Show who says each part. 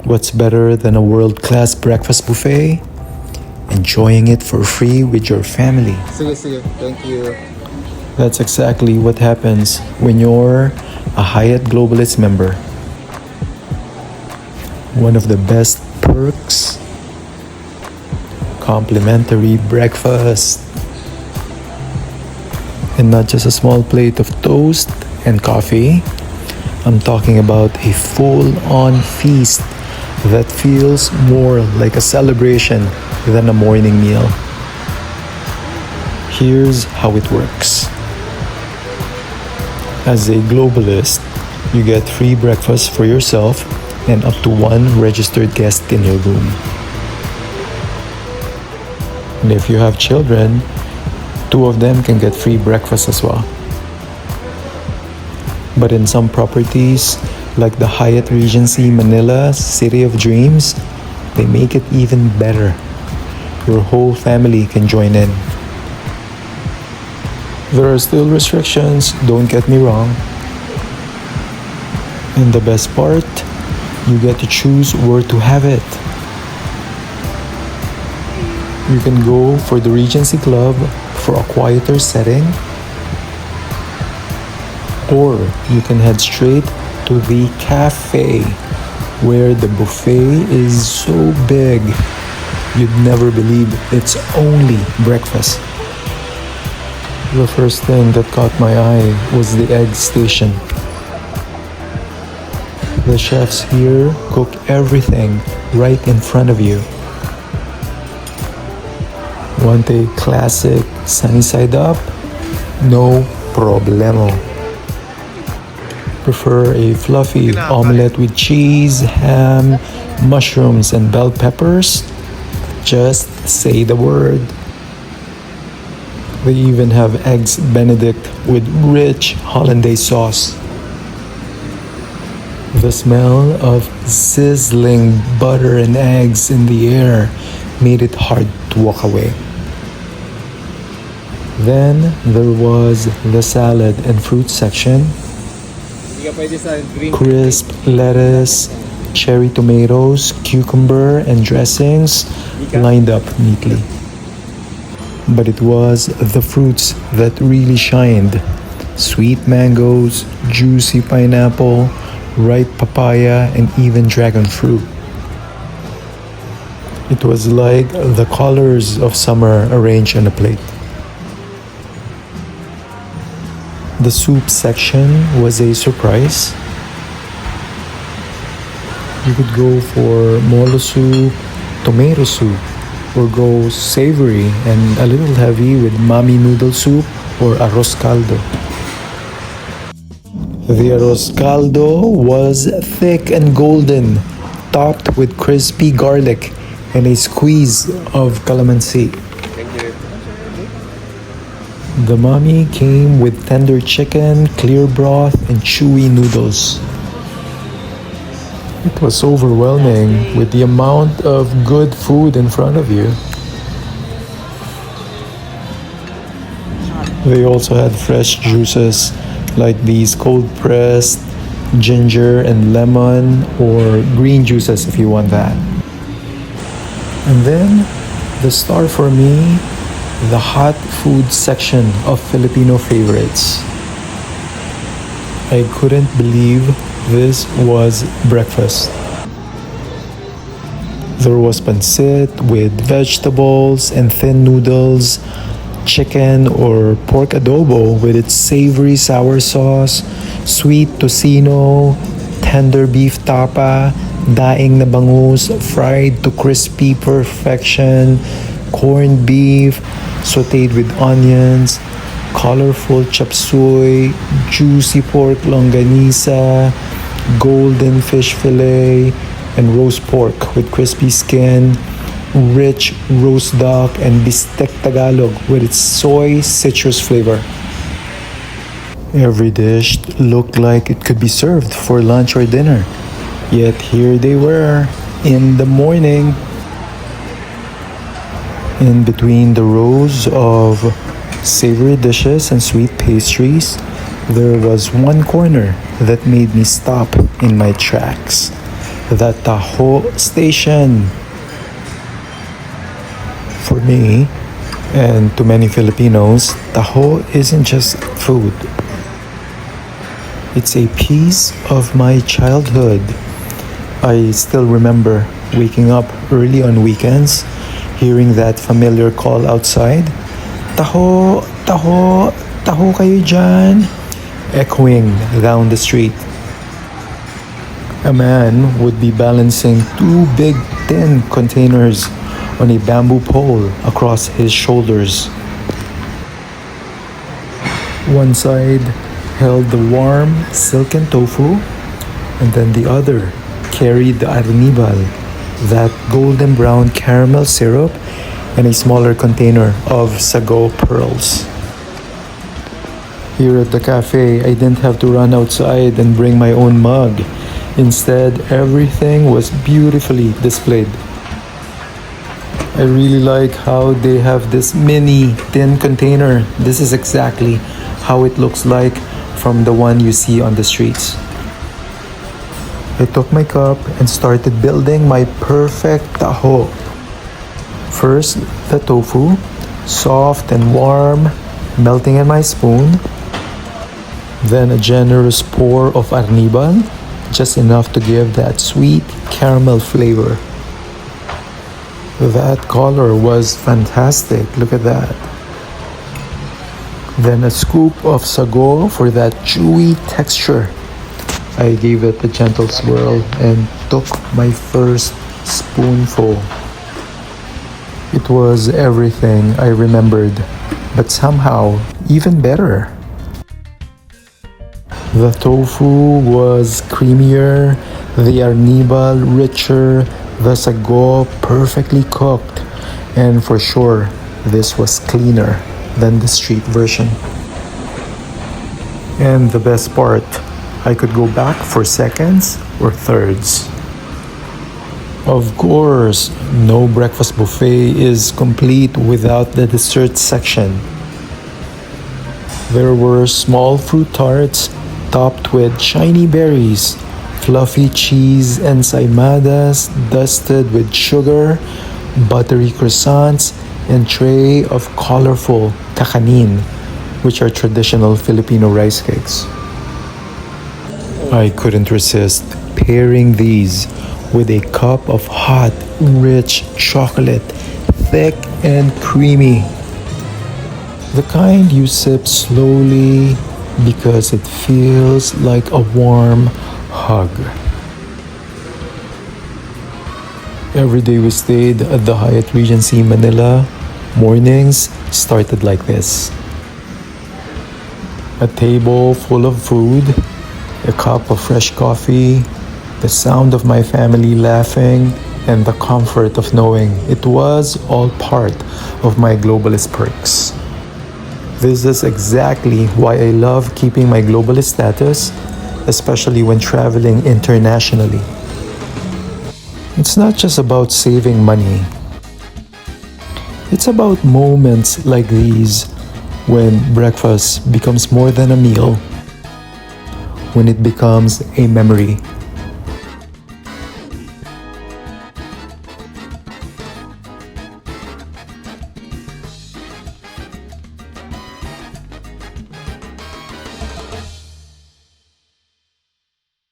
Speaker 1: What's better than a world-class breakfast buffet? Enjoying it for free with your family.
Speaker 2: Sige, sige. Thank you.
Speaker 1: That's exactly what happens when you're a Hyatt Globalist member. One of the best perks, complimentary breakfast. And not just a small plate of toast and coffee. I'm talking about a full-on feast that feels more like a celebration than a morning meal. Here's how it works. As a globalist, you get free breakfast for yourself and up to one registered guest in your room. And if you have children, two of them can get free breakfast as well. But in some properties, like the Hyatt Regency Manila City of Dreams, they make it even better. Your whole family can join in. There are still restrictions, don't get me wrong. And the best part, you get to choose where to have it. You can go for the Regency Club for a quieter setting, or you can head straight to the cafe where the buffet is so big you'd never believe it's only breakfast. The first thing that caught my eye was the egg station. The chefs here cook everything right in front of you. Want a classic sunny side up? No problemo. Prefer a fluffy omelette with cheese, ham, mushrooms, and bell peppers? Just say the word. They even have eggs Benedict with rich hollandaise sauce. The smell of sizzling butter and eggs in the air made it hard to walk away. Then there was the salad and fruit section. Crisp lettuce, cherry tomatoes, cucumber, and dressings lined up neatly. But it was the fruits that really shined. Sweet mangoes, juicy pineapple, ripe papaya, and even dragon fruit. It was like the colors of summer arranged on a plate. The soup section was a surprise. You could go for molo soup, tomato soup, or go savory and a little heavy with mami noodle soup or arroz caldo. The arroz caldo was thick and golden, topped with crispy garlic and a squeeze of calamansi. The mami came with tender chicken, clear broth, and chewy noodles. It was overwhelming with the amount of good food in front of you. They also had fresh juices like these cold-pressed ginger and lemon, or green juices if you want that. And then the star for me, the hot food section of Filipino favorites. I couldn't believe this was breakfast. There was pancit with vegetables and thin noodles, chicken or pork adobo with its savory sour sauce, sweet tocino, tender beef tapa, daing na bangus fried to crispy perfection, corned beef sauteed with onions, colorful chop suey, juicy pork longanisa, golden fish fillet, and roast pork with crispy skin, rich roast duck, and bistec Tagalog with its soy citrus flavor. Every dish looked like it could be served for lunch or dinner. Yet here they were in the morning. In between the rows of savory dishes and sweet pastries, there was one corner that made me stop in my tracks. the Taho Station. For me, and to many Filipinos, taho isn't just food. It's a piece of my childhood. I still remember waking up early on weekends, hearing that familiar call outside, Taho, taho, taho kayo dyan, echoing down the street. A man would be balancing two big tin containers on a bamboo pole across his shoulders. One side held the warm silken tofu, and then the other carried the arnibal, that golden brown caramel syrup, and a smaller container of sago pearls. Here at the cafe, I didn't have to run outside and bring my own mug. Instead, everything was beautifully displayed. I really like how they have this mini tin container. This is exactly how it looks like from the one you see on the streets. I took my cup and started building my perfect taho. First, the tofu, soft and warm, melting in my spoon. Then a generous pour of arnibal, just enough to give that sweet caramel flavor. That color was fantastic. Look at that. Then a scoop of sago for that chewy texture. I gave it a gentle swirl and took my first spoonful. It was everything I remembered, but somehow even better. The tofu was creamier, the arnibal richer, the sago perfectly cooked, and for sure, this was cleaner than the street version. And the best part, I could go back for seconds or thirds. Of course, no breakfast buffet is complete without the dessert section. There were small fruit tarts topped with shiny berries, fluffy cheese ensaimadas dusted with sugar, buttery croissants, and tray of colorful kakanin, which are traditional Filipino rice cakes. I couldn't resist pairing these with a cup of hot, rich chocolate, thick and creamy. The kind you sip slowly because it feels like a warm hug. Every day we stayed at the Hyatt Regency Manila, mornings started like this. A table full of food, a cup of fresh coffee, the sound of my family laughing, and the comfort of knowing it was all part of my globalist perks. This is exactly why I love keeping my globalist status, especially when traveling internationally. It's not just about saving money. It's about moments like these when breakfast becomes more than a meal, when it becomes a memory